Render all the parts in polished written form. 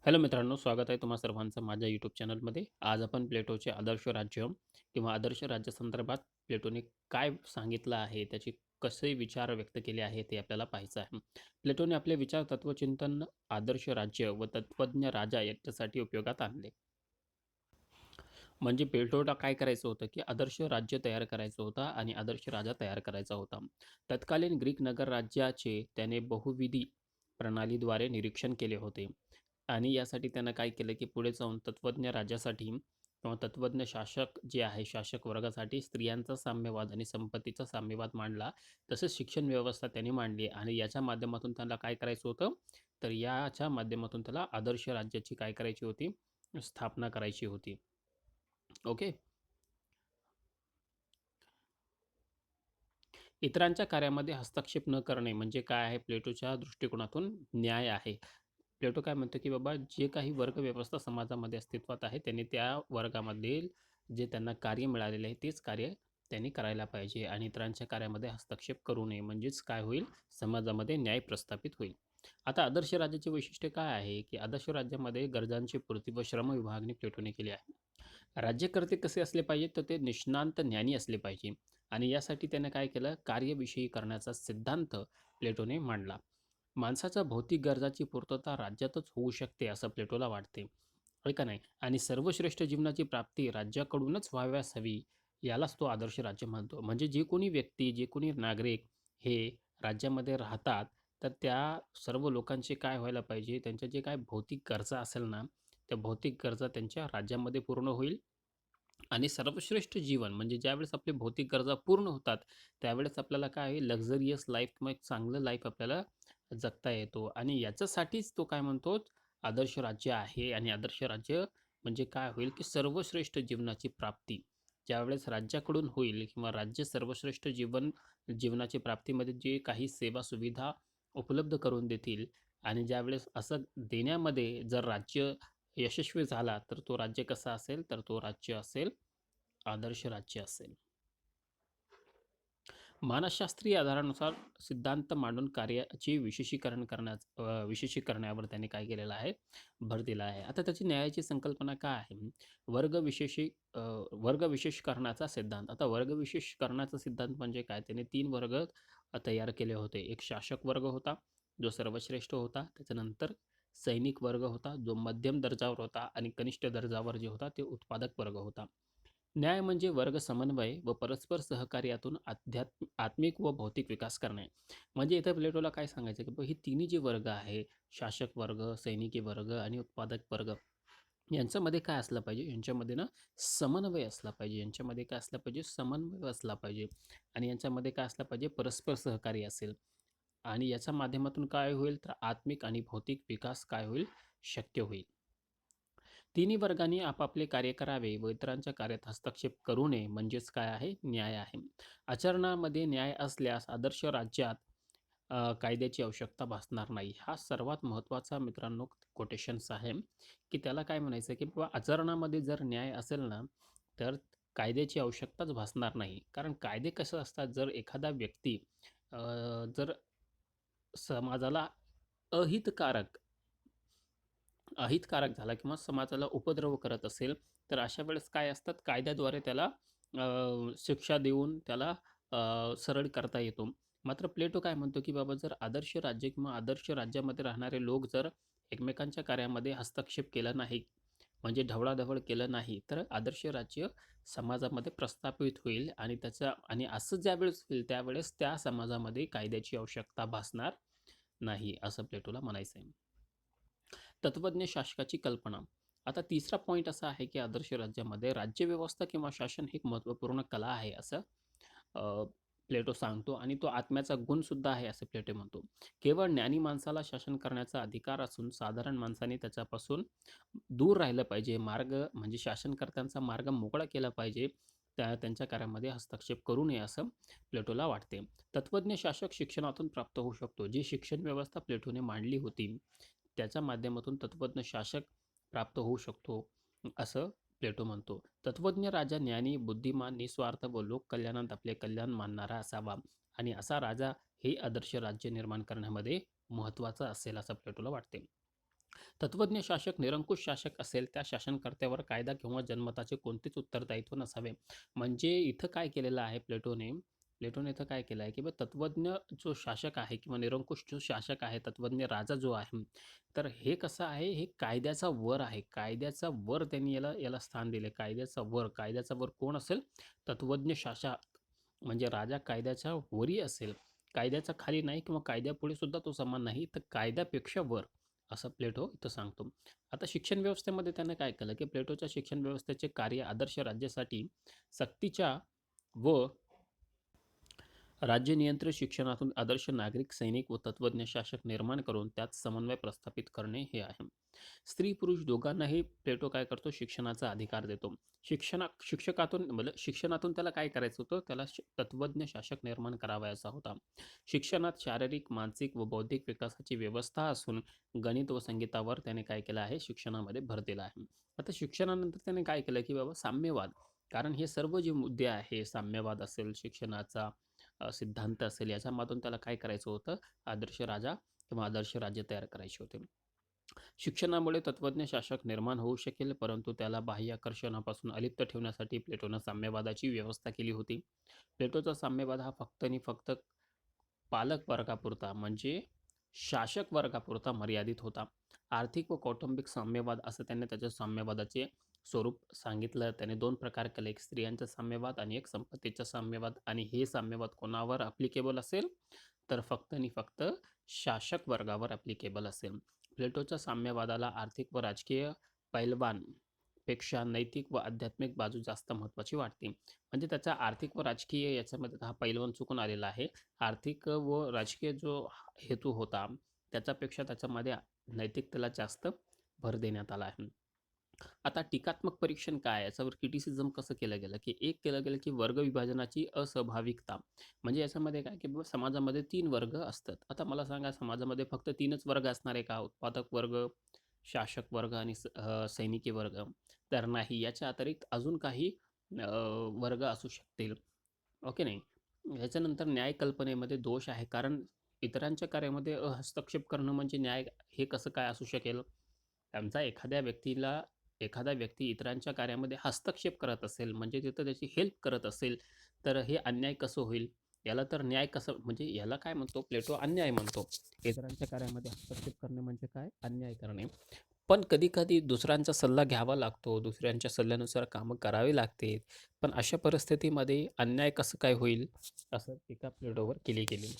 Hello मित्रांनो, स्वागत आहे तुम्हा सर्वांचं माझ्या यूट्यूब चॅनलमध्ये. आज आपण प्लेटोचे आदर्श राज्य किंवा आदर्श राज्य संदर्भात प्लेटोने काय सांगितलं आहे, त्याचे कसे विचार व्यक्त केले आहे ते आपल्याला पाहायचं आहे. प्लेटोने आपले विचार, तत्वचिंतन, आदर्श राज्य व तत्वज्ञ राजा याच्यासाठी उपयोगात आणले. म्हणजे प्लेटोला काय करायचं होतं, की आदर्श राज्य तयार करायचं होतं आणि आदर्श राजा तयार करायचा होता. तत्कालीन ग्रीक नगर राज्याचे त्याने बहुविधी प्रणालीद्वारे निरीक्षण केले होते. आणि यासाठी त्यानं काय केलं, की पुढे जाऊन तत्त्वज्ञ राजासाठी किंवा तत्त्वज्ञ शासक जे आहे, शासक वर्गासाठी स्त्रियांचा साम्यवाद आणि संपत्तीचा साम्यवाद मांडला. तसेच शिक्षण व्यवस्था त्यांनी मांडली आणि याच्या माध्यमातून त्याला काय करायचं होतं, तर याच्या माध्यमातून त्याला आदर्श राज्याची काय करायची होती, स्थापना करायची होती. ओके. इतरांच्या कार्यामध्ये हस्तक्षेप न करणे म्हणजे काय आहे, प्लेटोच्या दृष्टिकोनातून न्याय आहे. प्लेटो काय म्हणतो, की बाबा जे काही वर्गव्यवस्था समाजामध्ये अस्तित्वात आहे, त्यांनी त्या वर्गामधील जे त्यांना कार्य मिळालेले आहे, तेच कार्य त्यांनी करायला पाहिजे आणि इतरांच्या कार्यामध्ये हस्तक्षेप करू नये. म्हणजेच काय होईल, समाजामध्ये न्याय प्रस्थापित होईल. आता आदर्श राज्याचे वैशिष्ट्य काय आहे, की आदर्श राज्यामध्ये गरजांची पूर्ती व श्रम विभागणी प्लेटोने केली आहे. राज्यकर्ते कसे असले पाहिजे, तर ते निष्णात ज्ञानी असले पाहिजे आणि यासाठी त्याने काय केलं, कार्यविषयी करण्याचा सिद्धांत प्लेटोने मांडला. माणसाच्या भौतिक गरजाची पूर्तता राज्यातच होऊ शकते असं प्लेटोला वाटते, होय का नाही? आणि सर्वश्रेष्ठ जीवनाची प्राप्ती राज्याकडूनच व्हावयास हवी, यालाच तो आदर्श राज्य म्हणतो. म्हणजे जे कोणी व्यक्ती, जे कोणी नागरिक हे राज्यामध्ये राहतात, तर त्या सर्व लोकांचे काय व्हायला पाहिजे, त्यांच्या जे काय भौतिक गरजा असेल ना, त्या भौतिक गरजा त्यांच्या राज्यामध्ये पूर्ण होईल आणि सर्वश्रेष्ठ जीवन म्हणजे ज्यावेळेस आपली भौतिक गरजा पूर्ण होतात, त्यावेळेस आपल्याला काय आहे, लक्झरियस लाईफ किंवा एक चांगलं लाईफ आपल्याला जगता येतो आणि याच्यासाठीच तो काय म्हणतो, आदर्श राज्य आहे आणि आदर्श राज्य म्हणजे काय होईल, की सर्वश्रेष्ठ जीवनाची प्राप्ती ज्यावेळेस राज्याकडून होईल किंवा राज्य सर्वश्रेष्ठ जीवनाची प्राप्तीमध्ये जे काही सेवा सुविधा उपलब्ध करून देतील आणि ज्यावेळेस असं देण्यामध्ये जर राज्य यशस्वी झाला, तर तो राज्य कसा असेल, तर तो राज्य असेल, आदर्श राज्य असेल. मानसशास्त्रीय आधारानुसार सिद्धांत मांडून कार्याचे विशेषीकरणावर त्याने काय केलेलं आहे, भर दिला आहे. आता त्याची न्यायाची संकल्पना काय आहे? वर्गविशेषी वर्गविशेषीकरणाचा सिद्धांत. आता वर्गविशेषीकरणाचा सिद्धांत म्हणजे काय? त्याने 3 वर्ग तयार केले होते. एक शासक वर्ग होता, जो सर्वश्रेष्ठ होता. त्याच्यानंतर सैनिक वर्ग होता, जो मध्यम दर्जावर होता आणि कनिष्ठ दर्जावर जे होता, ते उत्पादक वर्ग होता. न्याय म्हणजे वर्ग समन्वय व परस्पर सहकार्यातून आत्मिक व भौतिक विकास करणे. म्हणजे इथं प्लेटोला काय सांगायचं, की ही तिन्ही जे वर्ग आहे, शासक वर्ग, सैनिकी वर्ग आणि उत्पादक वर्ग, यांच्यामध्ये काय असलं पाहिजे, यांच्यामध्ये ना समन्वय असला पाहिजे. यांच्यामध्ये काय असलं पाहिजे, समन्वय असला पाहिजे आणि यांच्यामध्ये काय असलं पाहिजे, परस्पर सहकार्य असेल आणि याच्या माध्यमातून काय होईल, तर आत्मिक आणि भौतिक विकास काय होईल, शक्य होईल. तिन्ही वर्गांनी आपापले कार्य करावे व इतरांच्या कार्यात हस्तक्षेप करू नये म्हणजेच काय आहे, न्याय आहे. आचरणामध्ये न्याय असल्यास आदर्श राज्यात कायद्याची आवश्यकता भासणार नाही. हा सर्वात महत्त्वाचा मित्रांनो कोटेशन्स आहे, की त्याला काय म्हणायचं, की बाबा आचरणामध्ये जर न्याय असेल ना, तर कायद्याची आवश्यकताच भासणार नाही. कारण कायदे कसं असतात, जर एखादा व्यक्ती अ, जर समाजाला अहितकारक अहितकारक झाला किंवा समाजाला उपद्रव करत असेल, तर अशा वेळेस काय असतात, कायद्याद्वारे त्याला शिक्षा देऊन त्याला सरळ करता येतो. मात्र प्लेटो काय म्हणतो, की बाबा जर आदर्श राज्य किंवा आदर्श राज्यामध्ये राहणारे लोक जर एकमेकांच्या कार्यामध्ये हस्तक्षेप केला नाही, म्हणजे ढवळाढवळ केलं नाही, तर आदर्श राज्य समाजामध्ये प्रस्थापित होईल आणि असं ज्यावेळेस होईल, त्यावेळेस त्या समाजामध्ये कायद्याची आवश्यकता भासणार नाही, असं प्लेटोला म्हणायचं आहे. तत्त्वज्ञ शासकाची कल्पना. आता तिसरा पॉइंट असा आहे, की आदर्श राज्यामध्ये राज्यव्यवस्था किंवा शासन ही एक महत्त्वपूर्ण कला आहे, असं अ, प्लेटो सांगतो आणि तो आत्म्याचा गुणसुद्धा आहे, असं प्लेटो म्हणतो. केवळ ज्ञानी माणसाला शासन करण्याचा अधिकार असून साधारण माणसाने त्याच्यापासून दूर राहिलं पाहिजे. मार्ग म्हणजे शासनकर्त्यांचा मार्ग मोकळा केला पाहिजे. त्यांच्या कार्यामध्ये हस्तक्षेप करू नये, असं प्लेटोला वाटते. तत्त्वज्ञ शासक शिक्षणातून प्राप्त होऊ शकतो. जी शिक्षण व्यवस्था प्लेटोने मांडली होती, त्याच्या माध्यमातून तत्त्वज्ञ शासक प्राप्त होऊ शकतो, असं प्लेटो म्हणतो. तत्त्वज्ञ राजा ज्ञानी, बुद्धिमान, निस्वार्थ व लोककल्याणात आपले कल्याण मानणारा असावा आणि असा राजा हे आदर्श राज्य निर्माण करण्यामध्ये महत्त्वाचा असेल, असं प्लेटोला वाटते. तत्वज्ञ शासक निरंकुश शासक असेल, त्या शासनकर्त्यावर कायदा किंवा जन्मताचे कोणतेच उत्तरदायित्व नसावे. म्हणजे इथं काय केलेलं आहे प्लेटोने, प्लेटोने इथं काय केलं आहे, की बा तत्वज्ञ जो शासक आहे किंवा निरंकुश जो शासक आहे, तत्वज्ञ राजा जो आहे, तर हे कसं आहे, हे कायद्याचा वर आहे. कायद्याचा वर त्यांनी याला याला स्थान दिले. कायद्याचा वर कोण असेल? तत्वज्ञ शासक. म्हणजे राजा कायद्याच्या वरी असेल, कायद्याच्या खाली नाही किंवा कायद्यापुढे सुद्धा तो समान नाही, तर कायद्यापेक्षा वर, असं प्लेटो इथं सांगतो. आता शिक्षण व्यवस्थेमध्ये त्यानं काय केलं, की प्लेटोच्या शिक्षण व्यवस्थेचे कार्य आदर्श राज्यासाठी सक्तीच्या व राज्य नियंत्रित शिक्षणातून आदर्श नागरिक, सैनिक व तत्वज्ञ शासक निर्माण करून त्यात समन्वय प्रस्थापित करणे हे आहे. स्त्री पुरुष दोघांनाही प्लेटो काय करतो, शिक्षणाचा अधिकार देतो. शिक्षणातून त्याला काय करायचं होतं, त्याला तत्वज्ञ शासक निर्माण करावयाचा होता. शिक्षणात शारीरिक, मानसिक व बौद्धिक विकासाची व्यवस्था असून गणित व संगीतावर त्याने काय केलं आहे, शिक्षणामध्ये भर दिला आहे. आता शिक्षणानंतर त्याने काय केलं, की बाबा साम्यवाद, कारण हे सर्व जे मुद्दे आहे, साम्यवाद असेल, शिक्षणाचा सिद्धांत असेल, याच्यामधून त्याला काय करायचं होतं, आदर्श राजा किंवा आदर्श राज्य तयार करायचे होते. शिक्षणामुळे तत्वज्ञ शासक निर्माण होऊ शकेल, परंतु त्याला बाह्य आकर्षणापासून अलिप्त ठेवण्यासाठी प्लेटोनं साम्यवादाची व्यवस्था केली होती. प्लेटोचा साम्यवाद हा फक्त आणि फक्त पालक वर्गापुरता, म्हणजे शासक वर्गापुरता मर्यादित होता. आर्थिक व कौटुंबिक साम्यवाद असं त्याने त्याच्या साम्यवादाचे स्वरूप सांगितलं. त्याने दोन प्रकार केले, एक स्त्रियांचा साम्यवाद आणि एक संपत्तीचा साम्यवाद. आणि हे साम्यवाद कोणावर ॲप्लिकेबल असेल, तर फक्त आणि फक्त शासक वर्गावर ॲप्लिकेबल असेल. प्लेटोच्या साम्यवादाला आर्थिक व राजकीय पैलवान पेक्षा नैतिक व आध्यात्मिक बाजू जास्त महत्त्वाची वाटते. म्हणजे त्याचा आर्थिक व राजकीय याच्यामध्ये हा पैलवान चुकून आलेला आहे. आर्थिक व राजकीय जो हेतू होता, त्याच्यापेक्षा त्याच्यामध्ये नैतिकतेला जास्त भर देण्यात आला आहे. आता टीकात्मक परीक्षण काय, याच्यावर क्रिटिसिझम कसं केलं गेलं, की एक केलं गेलं की वर्ग विभाजनाची अस्वाभाविकता. म्हणजे याच्यामध्ये काय, की बाबा समाजामध्ये 3 वर्ग असतात. आता मला सांगा, समाजामध्ये फक्त 3च वर्ग असणार आहे का? उत्पादक वर्ग, शासक वर्ग आणि सैनिकी वर्ग? तर नाही, याच्या अतिरिक्त अजून काही वर्ग असू शकतील. ओके नाही. ह्याच्यानंतर न्याय कल्पनेमध्ये दोष आहे, कारण इतरांच्या कार्यामध्ये हस्तक्षेप करणं म्हणजे न्याय हे कसं काय असू शकेल? त्यांचा एखादा व्यक्ती इतरांच्या कार्यामध्ये हस्तक्षेप करत असेल, म्हणजे तिथं त्याची हेल्प करत असेल, तर हे अन्याय कसं होईल? याला तर न्याय कसं, म्हणजे याला काय म्हणतो प्लेटो, अन्याय म्हणतो. इतरांच्या कार्यामध्ये हस्तक्षेप करणे म्हणजे काय? अन्याय करणे. पण कधी-कधी दुसऱ्यांचा सल्ला घ्यावा लागतो, दुसऱ्यांच्या सल्ल्यानुसार कामं करावी लागते. पण अशा परिस्थितीमध्ये अन्याय कसं काय होईल? असं एका प्लेटोवर केली गेली.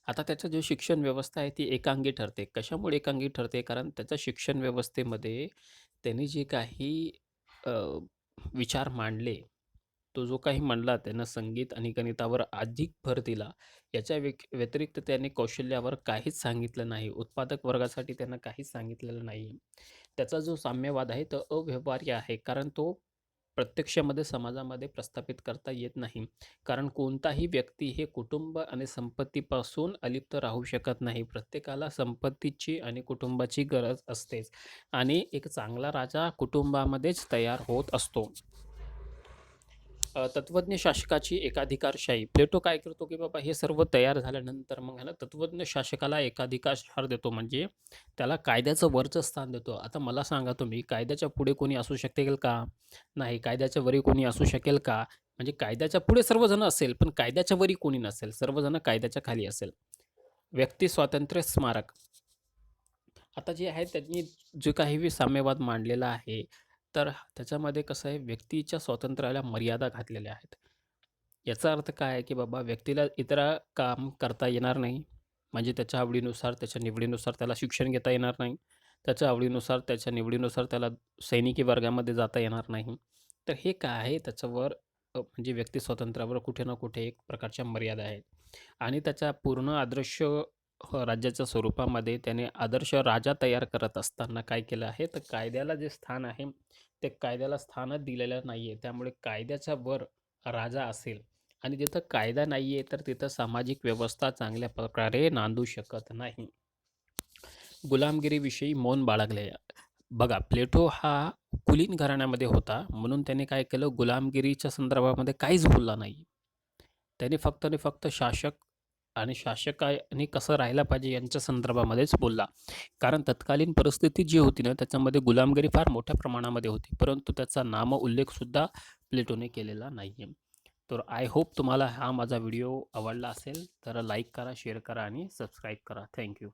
आता त्याचं जे शिक्षण व्यवस्था आहे ती एकांगी ठरते. कशामुळे एकांगी ठरते? कारण त्याच्या शिक्षण व्यवस्थेमध्ये त्यांनी जे काही अ, विचार मांडले, तो जो काही मांडला, त्यानं संगीत आणि गणितावर अधिक भर दिला. याच्या व्यतिरिक्त त्याने कौशल्यावर काहीच सांगितलं नाही. उत्पादक वर्गासाठी त्यानं काहीच सांगितलेलं नाही. त्याचा जो साम्यवाद आहे तो अव्यवहार्य आहे, कारण तो प्रत्यक्षामध्ये समाजामध्ये प्रस्थापित करता येत नाही. कारण कोणताही व्यक्ती हे कुटुंब आणि संपत्तीपासून अलिप्त राहू शकत नाही. प्रत्येकाला संपत्तीची आणि कुटुंबाची गरज असतेच, आणि एक चांगला राजा कुटुंबामध्येच तयार होत असतो. तत्वज्ञ शासकाची एकाधिकारशाही. प्लेटो काय करतो, की बाबा हे सर्व तयार झाल्यानंतर मग ह्याला तत्वज्ञ शासकाला एकाधिकार देतो, म्हणजे त्याला कायद्याचं वरचं स्थान देतो. आता मला सांगा तुम्ही, कायद्याच्या पुढे कोणी असू शकेल का? नाही. कायद्याच्या वरी कोणी असू शकेल का? म्हणजे कायद्याच्या पुढे सर्वजण असेल, पण कायद्याच्या वरी कोणी नसेल. सर्वजण कायद्याच्या खाली असेल. व्यक्ती स्वातंत्र्य स्मारक. आता जे आहे त्यांनी जे काही साम्यवाद मांडलेला आहे, तर त्याच्यामध्ये कसं आहे, व्यक्तीच्या स्वातंत्र्याला मर्यादा घातलेल्या आहेत. याचा अर्थ काय आहे, की बाबा व्यक्तीला इतर काम करता येणार नाही. म्हणजे त्याच्या आवडीनुसार, त्याच्या निवडीनुसार त्याला शिक्षण घेता येणार नाही. त्याच्या आवडीनुसार, त्याच्या निवडीनुसार त्याला सैनिकी वर्गामध्ये जाता येणार नाही. तर हे काय आहे, त्याच्यावर म्हणजे व्यक्ती स्वातंत्र्यावर कुठे ना कुठे एक प्रकारच्या मर्यादा आहेत. आणि त्याच्या पूर्ण आदर्श राज्याच्या स्वरूपामध्ये त्याने आदर्श राजा तयार करत असताना काय केलं आहे, तर कायद्याला जे स्थान आहे, ते कायद्याला स्थानच दिलेलं नाही आहे. त्यामुळे कायद्याच्या वर राजा असेल, आणि जिथं कायदा नाही आहे, तर तिथं सामाजिक व्यवस्था चांगल्या प्रकारे नांदू शकत नाही. गुलामगिरीविषयी मौन बाळगले. बघा, प्लेटो हा कुलीन घराण्यामध्ये होता, म्हणून त्याने काय केलं, गुलामगिरीच्या संदर्भामध्ये काहीच बोलला नाही. त्याने फक्त आणि फक्त शासक आणि शासकाने कसं राहायला पाहिजे यांच्या संदर्भामध्येच बोलला. कारण तत्कालीन परिस्थिती जी होती ना, त्याच्यामध्ये गुलामगिरी फार मोठ्या प्रमाणामध्ये होती. परंतु त्याचा नामोल्लेखसुद्धा प्लेटोने केलेला नाही आहे. तर आय होप तुम्हाला हा माझा व्हिडिओ आवडला असेल, तर लाईक करा, शेअर करा आणि सबस्क्राईब करा. Thank you.